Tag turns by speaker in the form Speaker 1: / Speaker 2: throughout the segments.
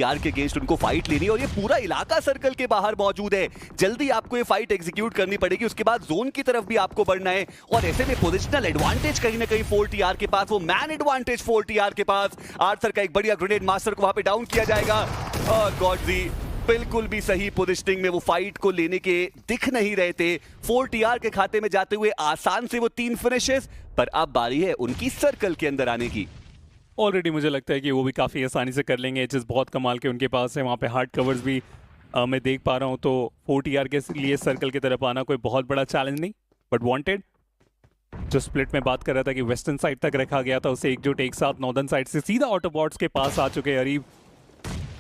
Speaker 1: यार के अगेंस्ट उनको फाइट लेनी है और ये पूरा इलाका सर्कल के बाहर मौजूद है। जल्दी आपको ये फाइट एग्जीक्यूट करनी पड़ेगी, उसके बाद जोन की तरफ भी आपको बढ़ना है और ऐसे में पोजिशनल एडवांटेज कहीं ना कहीं 4TR के पास, वो मैन एडवांटेज 4TR के पास। आर्थर का एक बढ़िया ग्रेनेड मास्टर को वहां पे डाउन किया जाएगा और गॉडजी बिल्कुल भी सही पोजीशनिंग में वो फाइट को लेने के दिख नहीं रहे थे। 4TR के खाते में जाते हुए आसान से वो 3 फिनिशेस, पर अब बारी है उनकी सर्कल के अंदर आने की।
Speaker 2: ऑलरेडी मुझे लगता है कि वो भी काफ़ी आसानी से कर लेंगे। एचएस बहुत कमाल के उनके पास है, वहाँ पे हार्ड कवर्स भी मैं देख पा रहा हूँ, तो 4TR के लिए सर्कल की तरफ आना कोई बहुत बड़ा चैलेंज नहीं। बट वांटेड जो स्प्लिट में बात कर रहा था कि वेस्टर्न साइड तक रखा गया था, उसे एकजुट एक साथ नॉर्दर्न साइड से सीधा ऑटोबॉट्स के पास आ चुके हैं। अरीब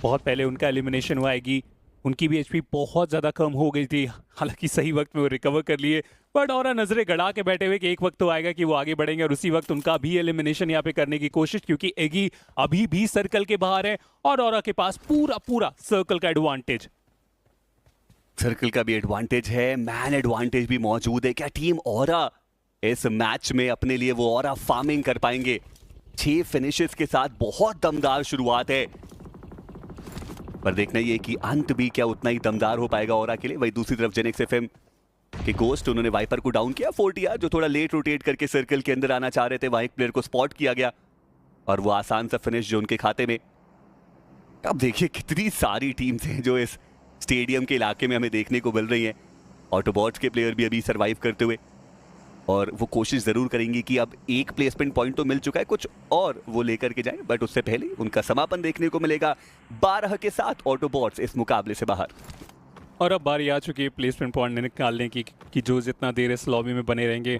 Speaker 2: बहुत पहले उनका एलिमिनेशन हुआ है, उनकी भी एचपी बहुत ज़्यादा कम हो गई थी, हालांकि सही वक्त में वो रिकवर कर लिए। बट और नजरें गड़ा के बैठे हुए कि एक वक्त तो आएगा कि वो आगे बढ़ेंगे और उसी वक्त उनका भी एलिमिनेशन यहाँ पे करने की कोशिश, क्योंकि एगी अभी भी सर्कल के बाहर है और औरा के पास पूरा सर्कल का एडवांटेज।
Speaker 1: सर्कल का भी एडवांटेज है, मैन एडवांटेज भी मौजूद है। क्या टीम औरा इस मैच में अपने लिए वो औरा फार्मिंग कर पाएंगे? 6 फिनिशेस के साथ बहुत दमदार शुरुआत है, पर देखना ये कि अंत भी क्या उतना ही दमदार हो पाएगा औरा के लिए। वही दूसरी तरफ जेनिक्स एफएम के गोस्ट, उन्होंने वाइपर को डाउन किया। 4TR जो थोड़ा लेट रोटेट करके सर्कल के अंदर आना चाह रहे थे, वहां एक प्लेयर को स्पॉट किया गया और वो आसान सा फिनिश जो उनके खाते में। अब देखिए कितनी सारी टीम्स हैं जो इस स्टेडियम के इलाके में हमें देखने को मिल रही हैं। ऑटोबॉट्स के प्लेयर भी अभी सर्वाइव करते हुए, और वो कोशिश जरूर करेंगे कि अब एक प्लेसमेंट पॉइंट तो मिल चुका है, कुछ और वो लेकर के जाएं, बट उससे पहले उनका समापन देखने को मिलेगा 12 के साथ ऑटोबॉट्स इस मुकाबले से बाहर।
Speaker 2: और अब बारी आ चुकी है प्लेसमेंट पॉइंट निकालने की कि जो जितना देर इस लॉबी में बने रहेंगे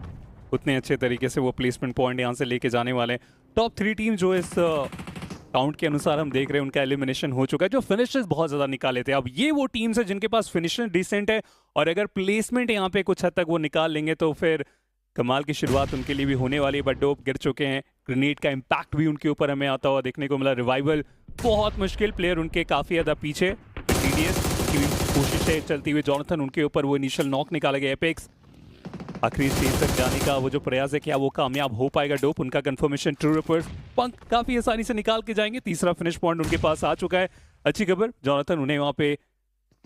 Speaker 2: उतने अच्छे तरीके से वो प्लेसमेंट पॉइंट यहाँ से लेके जाने वाले हैं। टॉप 3 टीम जो इस काउंट के अनुसार हम देख रहे हैं उनका एलिमिनेशन हो चुका है, जो फिनिशर्स बहुत ज़्यादा निकाले थे। अब ये वो टीम्स है जिनके पास फिनिशर डिसेंट है, और अगर प्लेसमेंट यहाँ पे कुछ हद तक वो निकाल लेंगे तो फिर कमाल की शुरुआत उनके लिए भी होने वाली है। बट डोप गिर चुके हैं, ग्रेनेड का इम्पैक्ट भी उनके ऊपर हमें आता हुआ देखने को मिला। रिवाइवल बहुत मुश्किल, प्लेयर उनके काफ़ी ज़्यादा पीछे। TDS की कोशिश है चलती हुई, जॉनथन उनके ऊपर वो इनिशियल नॉक निकाला गया। एपेक्स आखिरी स्टेज तक जाने का वो जो प्रयास है, क्या वो कामयाब हो पाएगा? डोप उनका कंफर्मेशन ट्रू रिपर्स पंक काफ़ी आसानी से निकाल के जाएंगे। तीसरा फिनिश पॉइंट उनके पास आ चुका है। अच्छी खबर, जॉनथन उन्हें वहाँ पे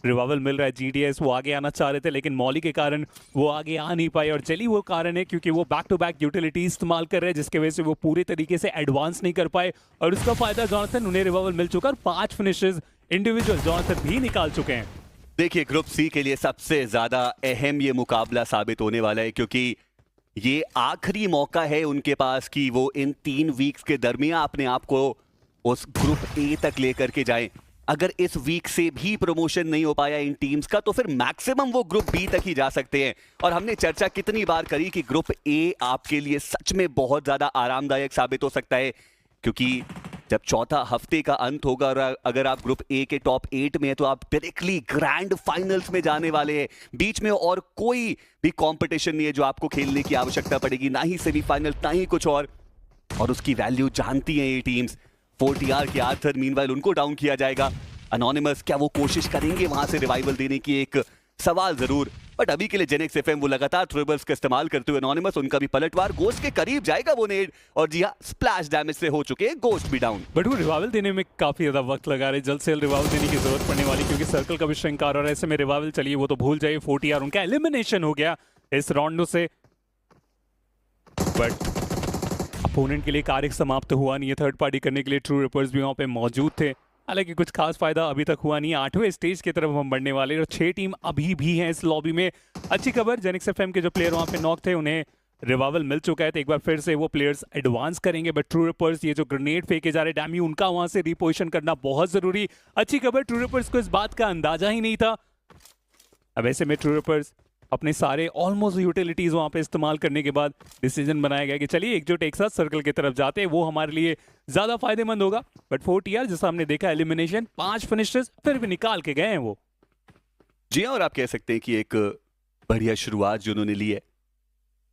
Speaker 2: रिवाइवल मिल रहा है। GDS वो आगे आना चाह रहे थे लेकिन मॉली के कारण वो आगे आ नहीं पाए, और जेली वो कारण है क्योंकि वो बैक टू बैक यूटिलिटी इस्तेमाल कर रहे हैं, जिसके वजह से वो पूरे तरीके से एडवांस नहीं कर पाए, और उसका फायदा जॉनथन, उन्हें रिवाइवल मिल चुका और 5 फिनिशेस इंडिविजुअल जॉनथन भी निकाल चुके हैं।
Speaker 1: देखिए ग्रुप सी के लिए सबसे ज्यादा अहम ये मुकाबला साबित होने वाला है, क्योंकि ये आखिरी मौका है उनके पास कि वो इन 3 वीक्स के दरमियान अपने आप को उस ग्रुप ए तक लेकर के जाएं। अगर इस वीक से भी प्रमोशन नहीं हो पाया इन टीम्स का, तो फिर मैक्सिमम वो ग्रुप बी तक ही जा सकते हैं। और हमने चर्चा कितनी बार करी कि ग्रुप ए आपके लिए सच में बहुत ज्यादा आरामदायक साबित हो सकता है, क्योंकि जब चौथा हफ्ते का अंत होगा और अगर आप ग्रुप ए के टॉप 8 में है तो आप डायरेक्टली ग्रैंड फाइनल्स में जाने वाले हैं। बीच में और कोई भी कंपटीशन नहीं है जो आपको खेलने की आवश्यकता पड़ेगी, ना ही सेमीफाइनल ना ही कुछ और उसकी वैल्यू जानती हैं ये टीम्स। 4TR के आर्थर मीनवाइल उनको डाउन किया जाएगा। अनोनिमस क्या वो कोशिश करेंगे वहां से रिवाइवल देने की, एक सवाल जरूर। बट अभी के लिए जेनिक्स एफएम वो लगातार ट्रिबल्स का इस्तेमाल करते हुए, अनोनिमस उनका भी पलटवार, गोस्ट के करीब जाएगा वो नेड, और जी हाँ स्प्लैश डैमेज से हो चुके हैं गोस्ट भी डाउन।
Speaker 2: बट वो रिवाइवल देने में काफी ज्यादा वक्त लगा रहे, जल्द से जल्द रिवाइवल देने की जरूरत पड़ने वाली, क्योंकि सर्कल का भी श्रिंक आ रहा है। ऐसे में रिवाइवल चलिए वो तो भूल जाइए। 4TR उनका एलिमिनेशन हो गया इस राउंड से, बट अपोनेंट के लिए कार्य समाप्त हुआ नहीं है। थर्ड पार्टी करने के लिए ट्रू रिपर्स भी वहाँ पे मौजूद थे, हालांकि कुछ खास फायदा अभी तक हुआ नहीं। 8वें स्टेज की तरफ हम बढ़ने वाले, और 6 टीम अभी भी हैं इस लॉबी में। अच्छी खबर, जेनिक्स एफएम के जो प्लेयर वहाँ पे नॉक थे उन्हें रिवाइवल मिल चुका है, तो एक बार फिर से वो प्लेयर्स एडवांस करेंगे। बट ट्रू रिपर्स ये जो ग्रेनेड फेंके जा रहे डैमी, उनका वहाँ से रिपोजिशन करना बहुत जरूरी। अच्छी खबर, ट्रू रिपर्स को इस बात का अंदाजा ही नहीं था। अब ऐसे में ट्रू रिपर्स अपने सारे ऑलमोस्ट यूटिलिटीज वहां पे इस्तेमाल करने के बाद डिसीजन बनाया गया कि चलिए एकजुट एक साथ सर्कल की तरफ जाते हैं, वो हमारे लिए ज्यादा फायदेमंद होगा। बट 4TR जैसा हमने देखा एलिमिनेशन, 5 फिनिशर्स फिर भी निकाल के गए हैं वो।
Speaker 1: जी हाँ, और आप कह सकते हैं कि एक बढ़िया शुरुआत जो उन्होंने ली है।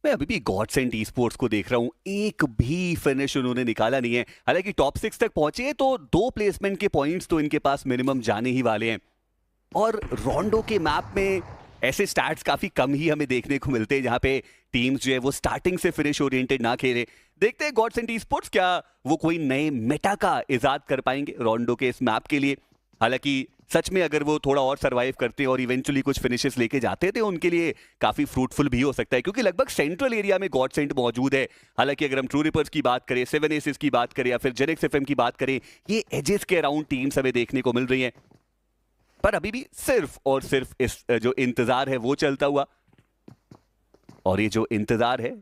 Speaker 1: मैं अभी भी गॉड्स एंड ई-स्पोर्ट्स को देख रहा हूं, एक भी फिनिश उन्होंने निकाला नहीं है। हालांकि टॉप 6 तक पहुंचे हैं तो 2 प्लेसमेंट के पॉइंट्स तो इनके पास मिनिमम जाने ही वाले हैं। और रोंडो के मैप में ऐसे स्टैट्स काफी कम ही हमें देखने को मिलते हैं जहां पे टीम्स जो है वो स्टार्टिंग से फिनिश ओरिएंटेड ना खेले। देखते हैं गॉड्स एंड ई-स्पोर्ट्स क्या वो कोई नए मेटा का इजाद कर पाएंगे रोंडो के इस मैप के लिए। हालांकि सच में अगर वो थोड़ा और सरवाइव करते और इवेंचुअली कुछ फिनिशेस लेके जाते थे उनके लिए काफी फ्रूटफुल भी हो सकता है, क्योंकि लगभग सेंट्रल एरिया में गॉडसेंट मौजूद है। हालांकि अगर हम ट्रू रिपर्स की बात करें, 7 एसेस की बात करें या फिर जेनेक्स एफएम की बात करें, ये एजेस के अराउंड टीम्स हमें देखने को मिल रही हैं, पर अभी भी सिर्फ और सिर्फ इस जो इंतजार है वो चलता हुआ। और ये जो इंतजार है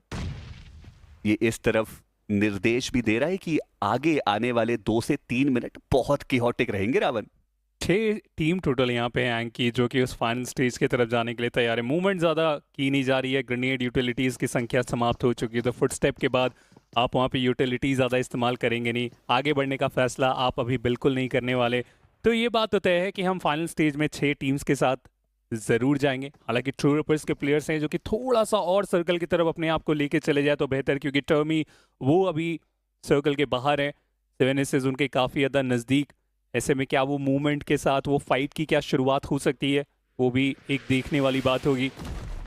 Speaker 1: ये इस तरफ निर्देश भी दे रहा है कि आगे आने वाले 2 से 3 मिनट बहुत कियोटिक रहेंगे। रावण,
Speaker 2: 6 टीम टोटल यहाँ पे हैं की जो कि उस फाइनल स्टेज की तरफ जाने के लिए तैयार है। मूवमेंट ज़्यादा की नहीं जा रही है, ग्रेनेड यूटिलिटीज़ की संख्या समाप्त हो चुकी है, तो फुटस्टेप के बाद आप वहाँ पे यूटिलिटी ज़्यादा इस्तेमाल करेंगे नहीं, आगे बढ़ने का फैसला आप अभी बिल्कुल नहीं करने वाले। तो ये बात तो तय है कि हम फाइनल स्टेज में 6 टीम्स के साथ ज़रूर जाएंगे। हालांकि ट्रू रिपर्स के प्लेयर्स हैं जो कि थोड़ा सा और सर्कल की तरफ अपने आप को लेके चले जाए तो बेहतर, क्योंकि टर्मी वो अभी सर्कल के बाहर है, 7 एसेस उनके काफ़ी ज़्यादा नज़दीक। ऐसे में क्या वो मूवमेंट के साथ वो फाइट की क्या शुरुआत हो सकती है, वो भी एक देखने वाली बात होगी।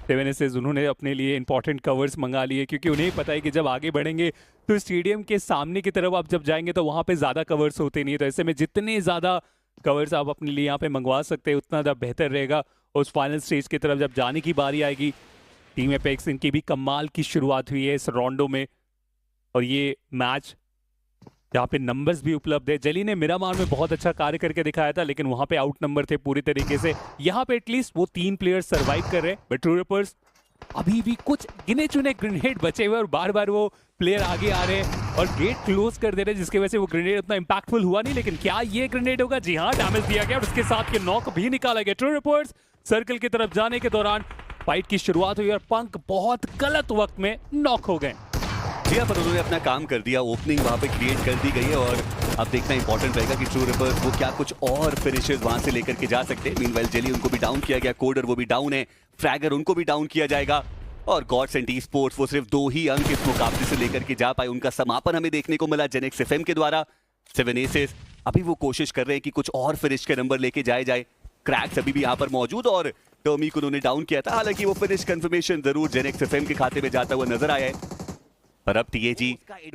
Speaker 2: 7 एसेस उन्होंने अपने लिए इंपॉर्टेंट कवर्स मंगा लिए, क्योंकि उन्हें पता है कि जब आगे बढ़ेंगे तो स्टेडियम के सामने की तरफ आप जब जाएंगे तो वहाँ पे ज़्यादा कवर्स होते नहीं है। तो ऐसे में जितने ज़्यादा कवर्स आप अपने लिए यहाँ पे मंगवा सकते हैं उतना ज़्यादा बेहतर रहेगा। उस फाइनल स्टेज की तरफ जब जाने की बारी आएगी, टीम एपेक्स इनकी भी कमाल की शुरुआत हुई है इस राउंडो में, और ये मैच जहाँ पे नंबर्स भी उपलब्ध है। जेली ने मिरामार में बहुत अच्छा कार्य करके दिखाया था, लेकिन वहाँ पे आउट नंबर थे पूरी तरीके से। यहाँ पे एटलीस्ट वो 3 प्लेयर्स सर्वाइव कर रहे हैं, बट ट्रू रिपर्स अभी भी कुछ गिने चुने ग्रेनेड बचे हुए और बार बार वो प्लेयर आगे आ रहे हैं और गेट क्लोज कर दे रहे हैं, जिसकी वजह से वो ग्रेनेड उतना इंपैक्टफुल हुआ नहीं। लेकिन क्या ये ग्रेनेड होगा? जी हाँ, डैमेज दिया गया और उसके साथ ये नॉक भी निकाला गया। ट्रू रिपर्स सर्कल की तरफ जाने के दौरान फाइट की शुरुआत हुई और पंक बहुत गलत वक्त में नॉक हो गए।
Speaker 1: जी हाँ, पर उन्होंने अपना काम कर दिया, ओपनिंग वहाँ पे क्रिएट कर दी गई है और अब देखना इंपॉर्टेंट रहेगा कि ट्रू रिपर्स वो क्या कुछ और फिनिशेस वहाँ से लेकर के जा सकते हैं। मीनवाइल जेली उनको भी डाउन किया गया, कोडर वो भी डाउन है, फ्रैगर उनको भी डाउन किया जाएगा और गॉडसेंट ई-स्पोर्ट्स वो सिर्फ 2 ही अंक इस मुकाबले से लेकर के जा पाए। उनका समापन हमें देखने को मिला जेनेक्स एफएम के द्वारा। 7 एसेस अभी वो कोशिश कर रहे हैं कि कुछ और फिनिश के नंबर लेके जाए। क्रैक्स अभी भी यहाँ पर मौजूद और टर्मी को उन्होंने डाउन किया था, हालांकि वो फिनिश कंफर्मेशन जरूर जेनेक्स एफएम के खाते में जाता हुआ नजर आया है। पर अब टीएजी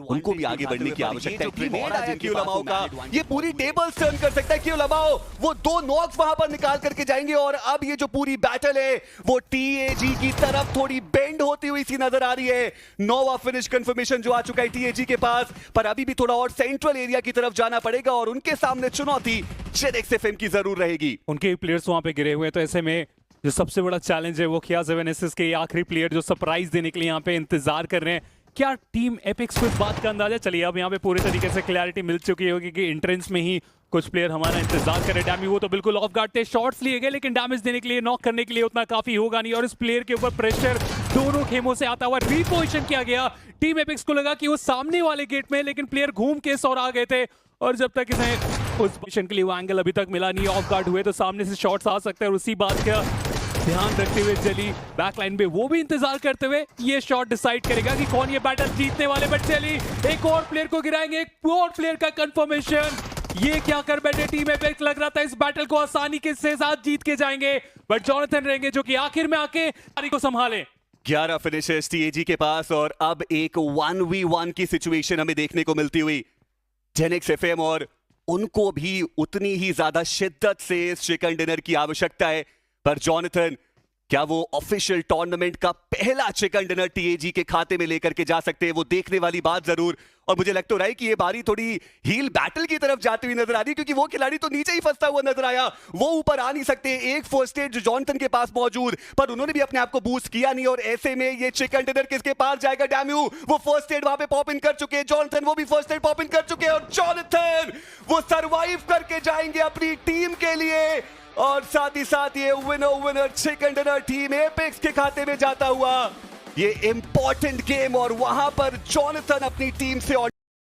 Speaker 1: उनको भी आगे बढ़ने की आवश्यकता है। ग्रेनेड आया क्यू लमाओ का, ये पूरी टेबल टर्न कर सकता है क्यू लमाओ। वो 2 नॉक्स वहां पर निकाल करके जाएंगे और अब ये जो पूरी बैटल है वो टीएजी की तरफ थोड़ी बेंड होती हुई सी नजर आ रही है। नोवा फिनिश कंफर्मेशन जो आ चुका है टीएजी के पास, पर अभी भी थोड़ा और सेंट्रल एरिया की तरफ जाना पड़ेगा और उनके सामने चुनौती जेनेक्स एफएम की जरूर रहेगी।
Speaker 2: उनके प्लेयर्स वहां पे गिरे हुए हैं, तो ऐसे में जो सबसे बड़ा चैलेंज है वो क्या 7 एसेस के आखिरी प्लेयर जो सरप्राइज देने के लिए यहाँ पे इंतजार कर रहे हैं। क्या टीम एपेक्स को इस बात का अंदाजा? चलिए अब यहाँ पे पूरी तरीके से क्लैरिटी मिल चुकी होगी कि एंट्रेंस में ही कुछ प्लेयर हमारा इंतजार कर रहे हैं। डैमी वो तो बिल्कुल ऑफ गार्ड थे, शॉट्स लिए गए, लेकिन डैमेज देने के लिए, नॉक करने के लिए उतना काफी होगा नहीं और इस प्लेयर के ऊपर प्रेशर दोनों खेमों से आता हुआ रीपोजिशन किया गया। टीम एपेक्स को लगा कि वो सामने वाले गेट में, लेकिन प्लेयर घूम के और आ गए थे और जब तक इसे उस पोजीशन के लिए वो एंगल अभी तक मिला नहीं, ऑफ गार्ड हुए तो सामने से शॉट्स आ सकते हैं और उसी बात का ध्यान रखते हुए जेली बैकलाइन पे वो भी इंतजार करते हुए ये शॉट डिसाइड करेगा कि कौन ये बैटल जीतने वाले। बट जेली एक और प्लेयर को गिराएंगे, एक और प्लेयर का कंफर्मेशन। ये क्या कर बैठे टीम एपेक्स? लग रहा था इस बैटल को आसानी के साथ जीत के जाएंगे, बट जॉनथन रहेंगे जो कि आखिर में आके पारी को संभाले।
Speaker 1: 11 फिनिशेस टीएजी के पास और अब एक 1v1 की सिचुएशन हमें देखने को मिलती हुई जेनेक्स एफएम, और उनको भी उतनी ही ज्यादा शिद्दत से इस चिकन डिनर की आवश्यकता है। पर जॉनथन क्या वो ऑफिशियल टूर्नामेंट का पहला चिकन डिनर टीएजी के खाते में लेकर के जा सकते हैं? वो देखने वाली बात जरूर। और मुझे लगता रहा है कि ये बारी थोड़ी हील बैटल की तरफ जाती हुई नजर आ रही है, क्योंकि वो खिलाड़ी तो नीचे ही फंसता हुआ नजर आया, वो ऊपर आ नहीं सकते। एक फर्स्ट एड जो जॉनथन के पास मौजूद, पर उन्होंने भी अपने आप को बूस्ट किया नहीं और ऐसे में ये चिकन डिनर किसके पास जाएगा? डैम्यू वो फर्स्ट एड वहां पे पॉप इन कर चुके हैं, जॉनथन वो भी फर्स्ट एड पॉप इन कर चुके हैं और जॉनथन वो सरवाइव करके जाएंगे अपनी टीम के लिए और साथ ही साथ ये winner chicken dinner team apex के खाते में जाता हुआ ये इंपॉर्टेंट गेम, और वहां पर जॉनथन अपनी टीम से